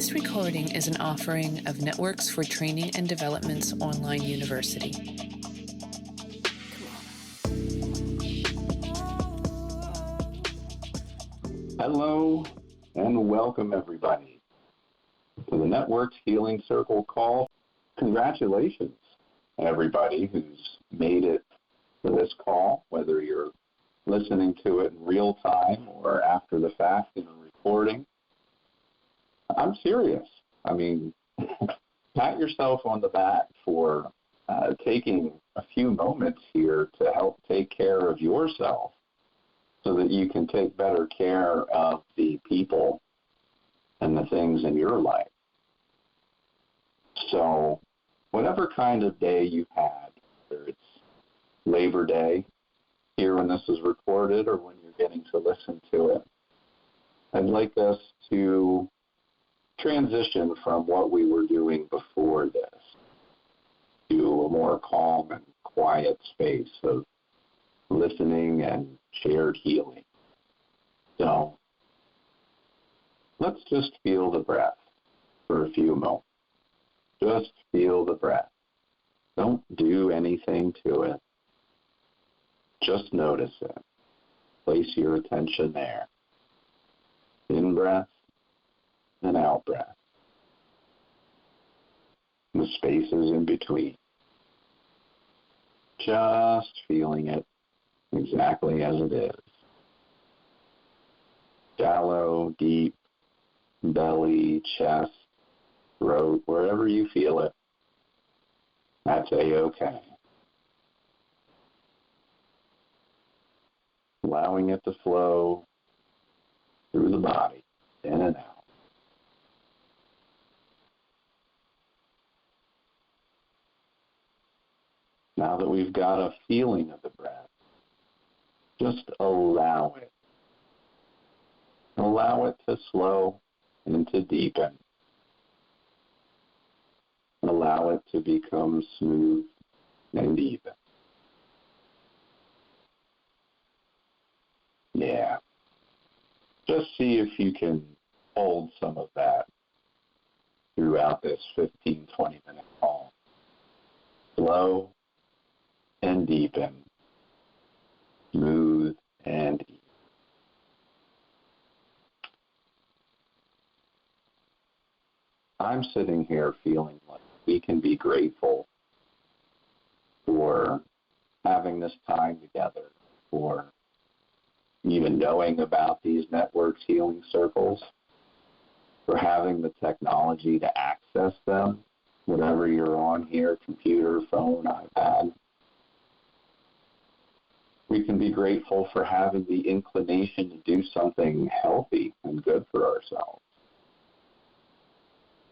This recording is an offering of Networks for Training and Development's online university. Hello and welcome everybody to the Networks Healing Circle call. Congratulations everybody who's made it to this call, whether you're listening to it in real time or after the fact in a recording. I'm serious. I mean, pat yourself on the back for taking a few moments here to help take care of yourself so that you can take better care of the people and the things in your life. So whatever kind of day you've had, whether it's Labor Day, here when this is recorded or when you're getting to listen to it, I'd like us to transition from what we were doing before this to a more calm and quiet space of listening and shared healing. So let's just feel the breath for a few moments. Just feel the breath. Don't do anything to it. Just notice it. Place your attention there. In breath and out breath. The spaces in between. Just feeling it exactly as it is. Shallow, deep, belly, chest, throat, wherever you feel it, that's A-okay. Allowing it to flow through the body, in and out. Now that we've got a feeling of the breath, just allow it. Allow it to slow and to deepen. Allow it to become smooth and even. Yeah. Just see if you can hold some of that throughout this 15, 20-minute call. Slow and deepen. Smooth and even. I'm sitting here feeling like we can be grateful for having this time together, for even knowing about these networks healing circles, for having the technology to access them, whatever you're on here, computer, phone, iPad. We can be grateful for having the inclination to do something healthy and good for ourselves.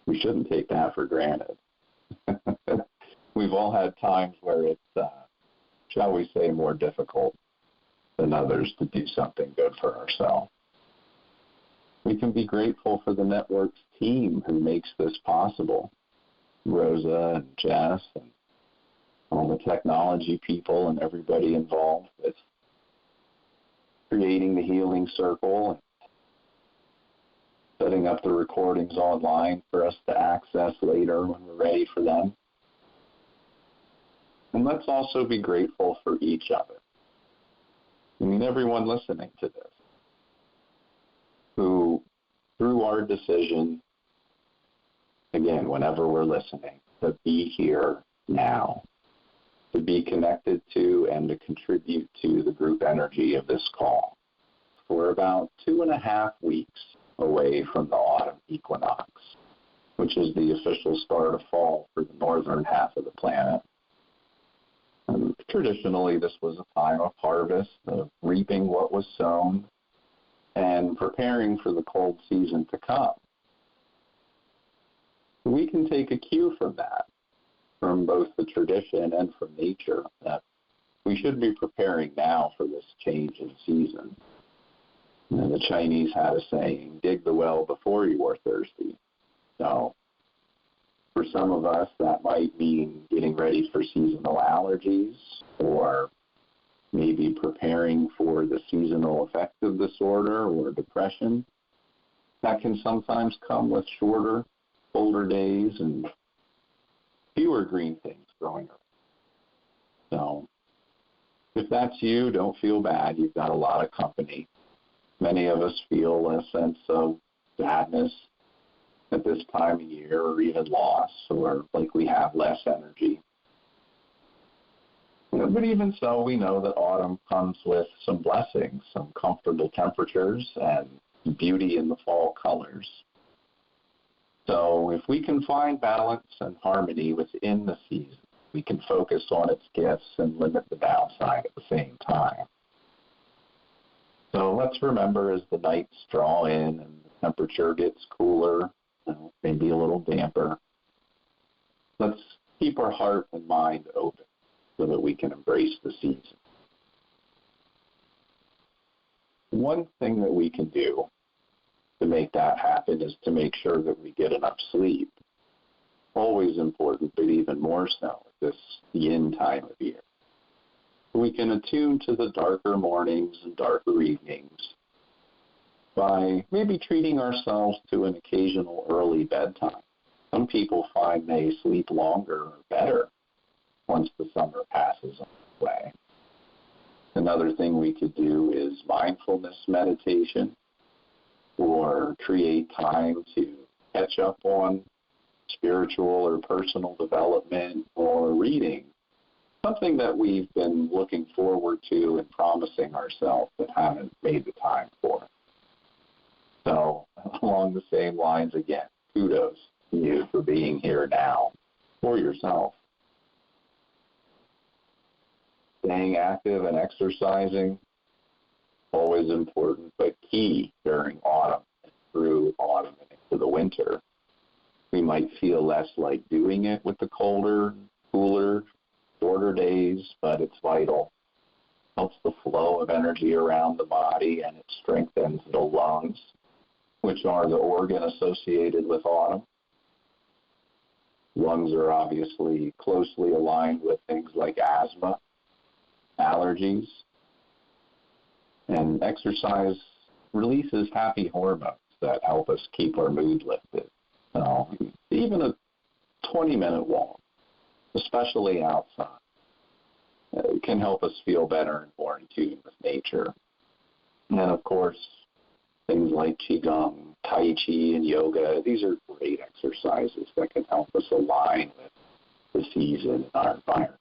We shouldn't take that for granted. We've all had times where it's, shall we say, more difficult than others to do something good for ourselves. We can be grateful for the network's team who makes this possible. Rosa and Jess and all the technology people and everybody involved with creating the healing circle and setting up the recordings online for us to access later when we're ready for them. And let's also be grateful for each other. I mean, everyone listening to this, who, through our decision, again, whenever we're listening, to be here now, to be connected to and to contribute to the group energy of this call. We're about 2.5 weeks away from the autumn equinox, which is the official start of fall for the northern half of the planet. And traditionally, this was a time of harvest, of reaping what was sown, and preparing for the cold season to come. We can take a cue from that, from both the tradition and from nature, that we should be preparing now for this change in season. You know, the Chinese had a saying, dig the well before you are thirsty. So for some of us, that might mean getting ready for seasonal allergies or maybe preparing for the seasonal affective disorder or depression. That can sometimes come with shorter, colder days and fewer green things growing up. So if that's you, don't feel bad. You've got a lot of company. Many of us feel a sense of sadness at this time of year, or even loss, or like we have less energy. But even so, we know that autumn comes with some blessings, some comfortable temperatures, and beauty in the fall colors. So if we can find balance and harmony within the season, we can focus on its gifts and limit the downside at the same time. So let's remember, as the nights draw in and the temperature gets cooler, maybe a little damper, let's keep our heart and mind open so that we can embrace the season. One thing that we can do to make that happen is to make sure that we get enough sleep. Always important, but even more so at this yin time of year. We can attune to the darker mornings and darker evenings by maybe treating ourselves to an occasional early bedtime. Some people find they sleep longer or better once the summer passes away. Another thing we could do is mindfulness meditation, or create time to catch up on spiritual or personal development or reading, something that we've been looking forward to and promising ourselves but haven't made the time for. So along the same lines again, kudos to you for being here now for yourself. Staying active and exercising, always important, but key during autumn and through autumn and into the winter. We might feel less like doing it with the colder, cooler, shorter days, but it's vital. Helps the flow of energy around the body, and it strengthens the lungs, which are the organ associated with autumn. Lungs are obviously closely aligned with things like asthma, allergies, and exercise releases happy hormones that help us keep our mood lifted. So even a 20-minute walk, especially outside, can help us feel better and more in tune with nature. And of course, things like Qigong, Tai Chi, and yoga, these are great exercises that can help us align with the season and our environment.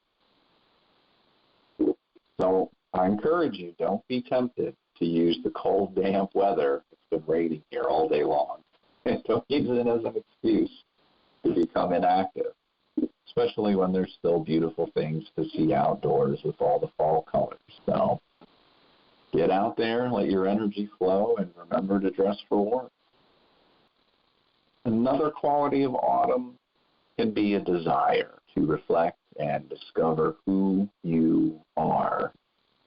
So I encourage you, don't be tempted to use the cold, damp weather. It's been raining here all day long. And don't use it as an excuse to become inactive, especially when there's still beautiful things to see outdoors with all the fall colors. So get out there, let your energy flow, and remember to dress for warmth. Another quality of autumn can be a desire to reflect and discover who you are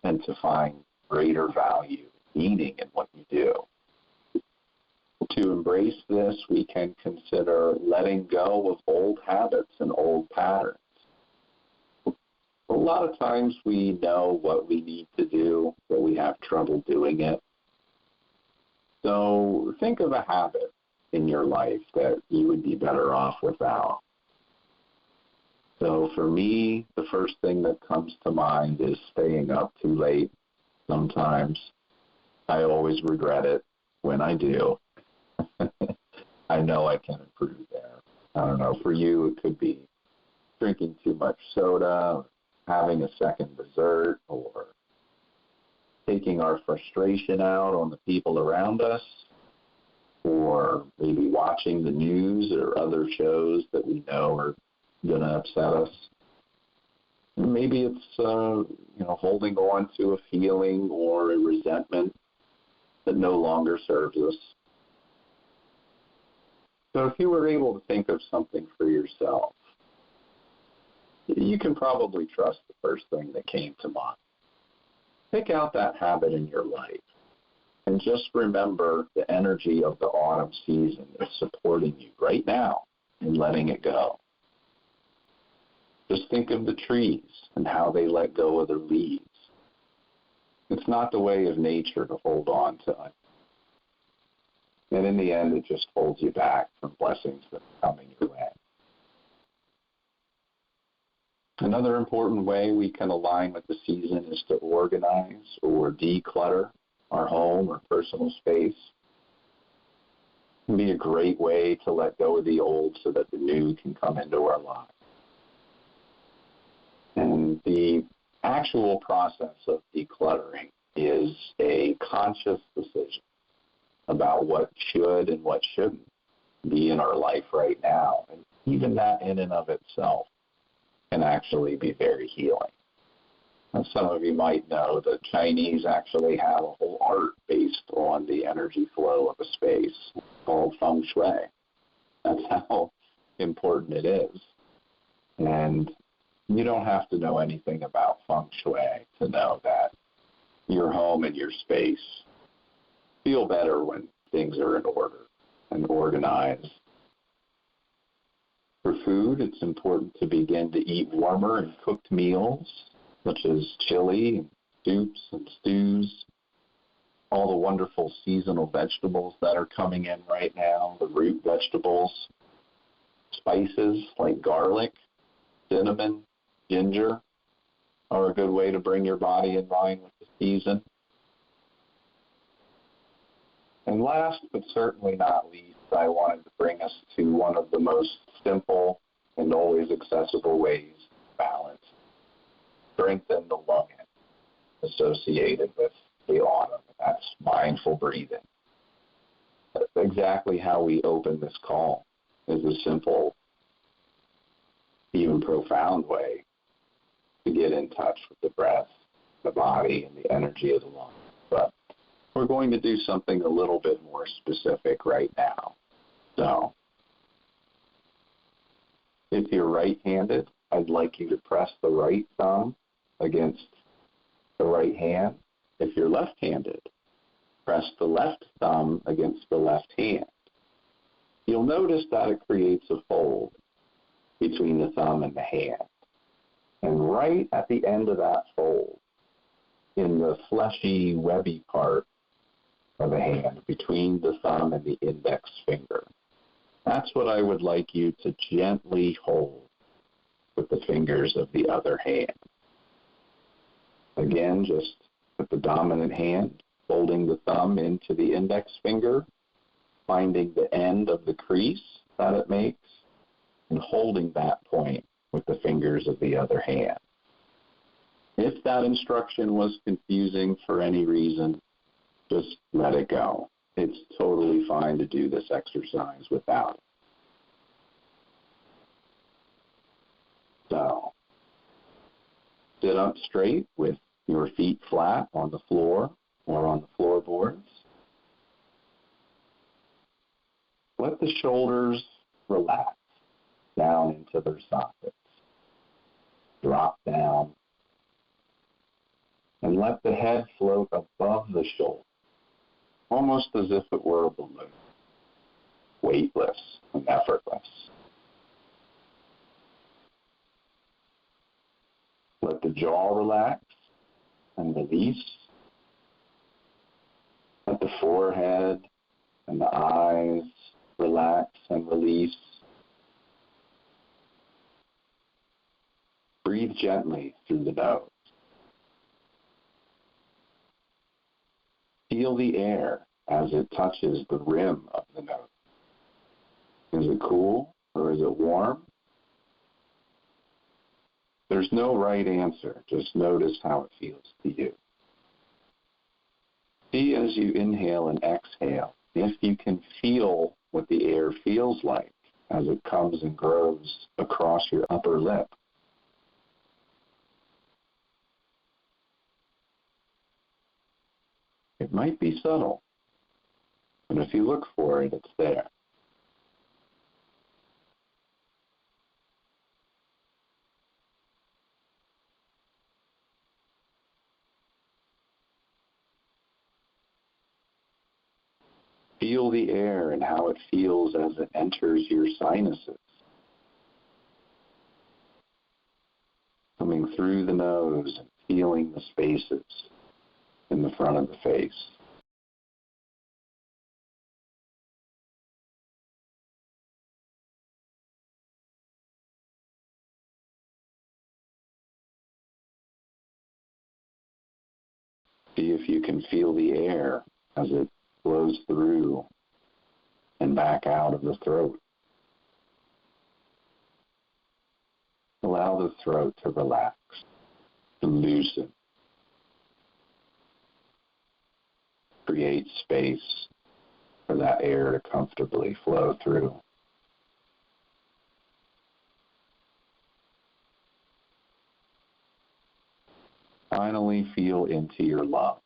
and to find greater value, meaning in what you do. To embrace this, we can consider letting go of old habits and old patterns. A lot of times we know what we need to do, but we have trouble doing it. So think of a habit in your life that you would be better off without. So for me, the first thing that comes to mind is staying up too late sometimes. I always regret it when I do. I know I can improve there. I don't know, for you it could be drinking too much soda, having a second dessert, or taking our frustration out on the people around us, or maybe watching the news or other shows that we know are going to upset us. Maybe it's holding on to a feeling or a resentment that no longer serves us. So if you were able to think of something for yourself, you can probably trust the first thing that came to mind. Pick out that habit in your life and just remember the energy of the autumn season is supporting you right now in letting it go. Just think of the trees and how they let go of their leaves. It's not the way of nature to hold on to it. And in the end, it just holds you back from blessings that are coming your way. Another important way we can align with the season is to organize or declutter our home or personal space. It can be a great way to let go of the old so that the new can come into our lives. And the actual process of decluttering is a conscious decision about what should and what shouldn't be in our life right now. And even that in and of itself can actually be very healing. And some of you might know the Chinese actually have a whole art based on the energy flow of a space called feng shui. That's how important it is. And you don't have to know anything about feng shui to know that your home and your space feel better when things are in order and organized. For food, it's important to begin to eat warmer and cooked meals, such as chili, soups, and stews. All the wonderful seasonal vegetables that are coming in right now, the root vegetables, spices like garlic, cinnamon, ginger are a good way to bring your body in line with the season. And last but certainly not least, I wanted to bring us to one of the most simple and always accessible ways to balance, strengthen the lung associated with the autumn. That's mindful breathing. That's exactly how we open this call, is a simple, even profound way to get in touch with the breath, the body, and the energy of the lungs. But we're going to do something a little bit more specific right now. So, if you're right-handed, I'd like you to press the right thumb against the right hand. If you're left-handed, press the left thumb against the left hand. You'll notice that it creates a fold between the thumb and the hand. And right at the end of that fold, in the fleshy, webby part of the hand, between the thumb and the index finger, that's what I would like you to gently hold with the fingers of the other hand. Again, just with the dominant hand, folding the thumb into the index finger, finding the end of the crease that it makes, and holding that point with the fingers of the other hand. If that instruction was confusing for any reason, just let it go. It's totally fine to do this exercise without it. So, sit up straight with your feet flat on the floor or on the floorboards. Let the shoulders relax down into their sockets. Drop down. And let the head float above the shoulder, almost as if it were a balloon, weightless and effortless. Let the jaw relax and release. Let the forehead and the eyes relax and release. Breathe gently through the nose. Feel the air as it touches the rim of the nose. Is it cool or is it warm? There's no right answer. Just notice how it feels to you. See as you inhale and exhale if you can feel what the air feels like as it comes and grows across your upper lip. It might be subtle, but if you look for it, it's there. Feel the air and how it feels as it enters your sinuses, coming through the nose and feeling the spaces in the front of the face. See if you can feel the air as it flows through and back out of the throat. Allow the throat to relax, to loosen. Create space for that air to comfortably flow through. Finally, feel into your lungs.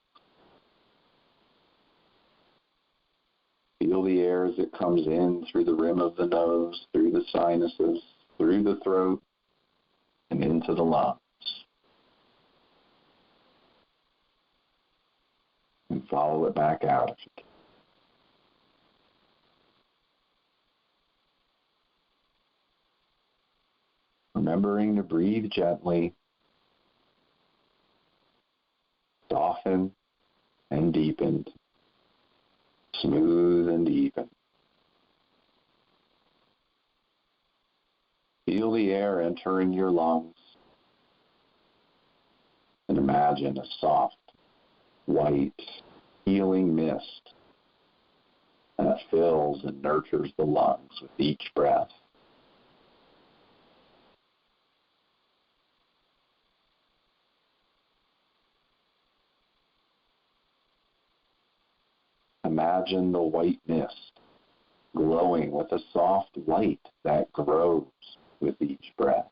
Feel the air as it comes in through the rim of the nose, through the sinuses, through the throat, and into the lungs. And follow it back out if you can. Remembering to breathe gently, soften and deepen, smooth and deepen. Feel the air entering your lungs and imagine a soft, white, healing mist that fills and nurtures the lungs with each breath. Imagine the white mist glowing with a soft light that grows with each breath.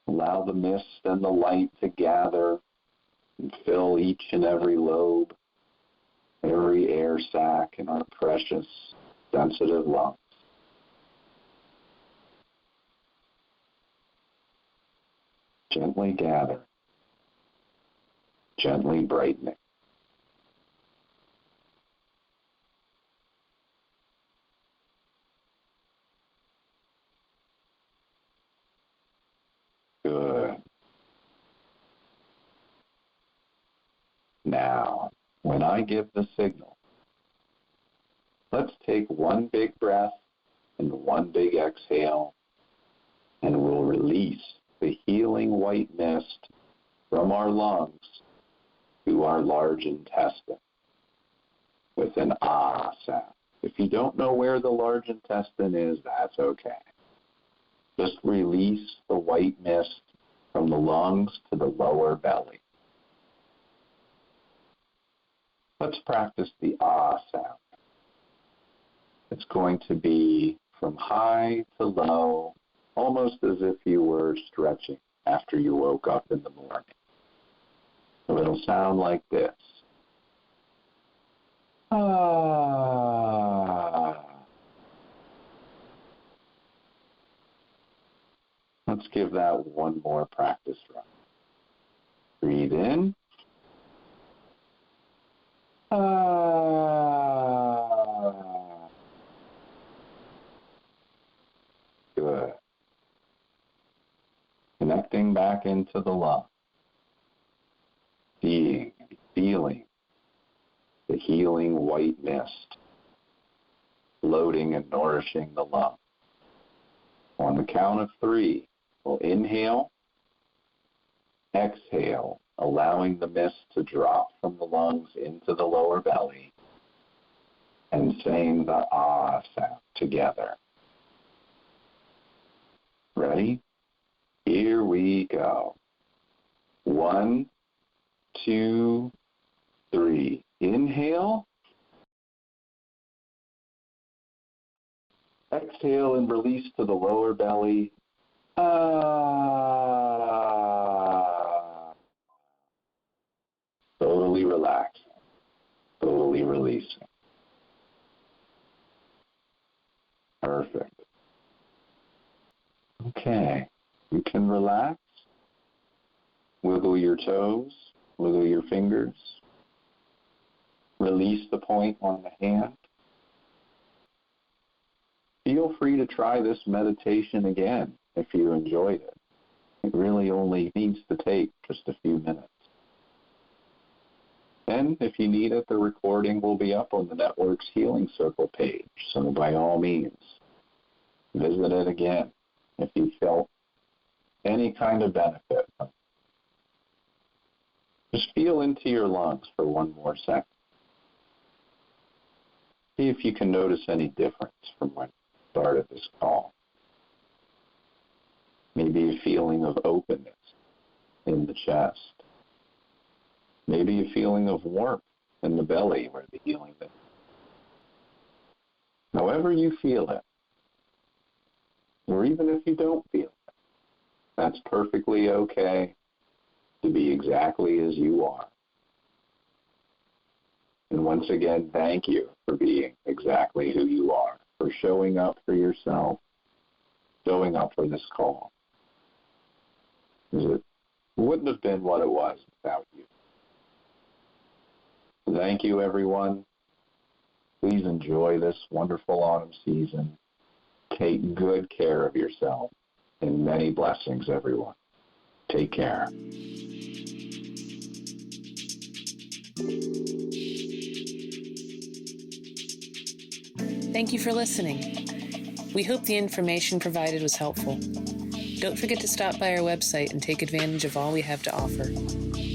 Allow the mist and the light to gather and fill each and every lobe, every air sac in our precious, sensitive lungs. Gently gather, gently brightening. Good. Now, when I give the signal, let's take one big breath and one big exhale, and we'll release the healing white mist from our lungs to our large intestine with an ah sound. If you don't know where the large intestine is, that's okay. Just release the white mist from the lungs to the lower belly. Let's practice the ah sound. It's going to be from high to low, almost as if you were stretching after you woke up in the morning. So it'll sound like this. Ah. Let's give that one more practice run. Breathe in. Ah. Good. Connecting back into the lung. Seeing, feeling the healing white mist floating and nourishing the lung. On the count of 3, we'll inhale, exhale, allowing the mist to drop from the lungs into the lower belly, and saying the ah sound together. Ready? Here we go. 1, 2, 3. Inhale. Exhale and release to the lower belly. Ah. Totally relaxing. Totally releasing. Perfect. Okay. You can relax. Wiggle your toes. Wiggle your fingers. Release the point on the hand. Feel free to try this meditation again if you enjoyed it. It really only needs to take just a few minutes. And if you need it, the recording will be up on the network's Healing Circle page. So by all means, visit it again if you felt any kind of benefit. Just feel into your lungs for one more second. See if you can notice any difference from when you started this call. Maybe a feeling of openness in the chest. Maybe a feeling of warmth in the belly where the healing is. However you feel it, or even if you don't feel it, that's perfectly okay to be exactly as you are. And once again, thank you for being exactly who you are, for showing up for yourself, showing up for this call. It wouldn't have been what it was without you. Thank you, everyone. Please enjoy this wonderful autumn season. Take good care of yourself, and many blessings, everyone. Take care. Thank you for listening. We hope the information provided was helpful. Don't forget to stop by our website and take advantage of all we have to offer.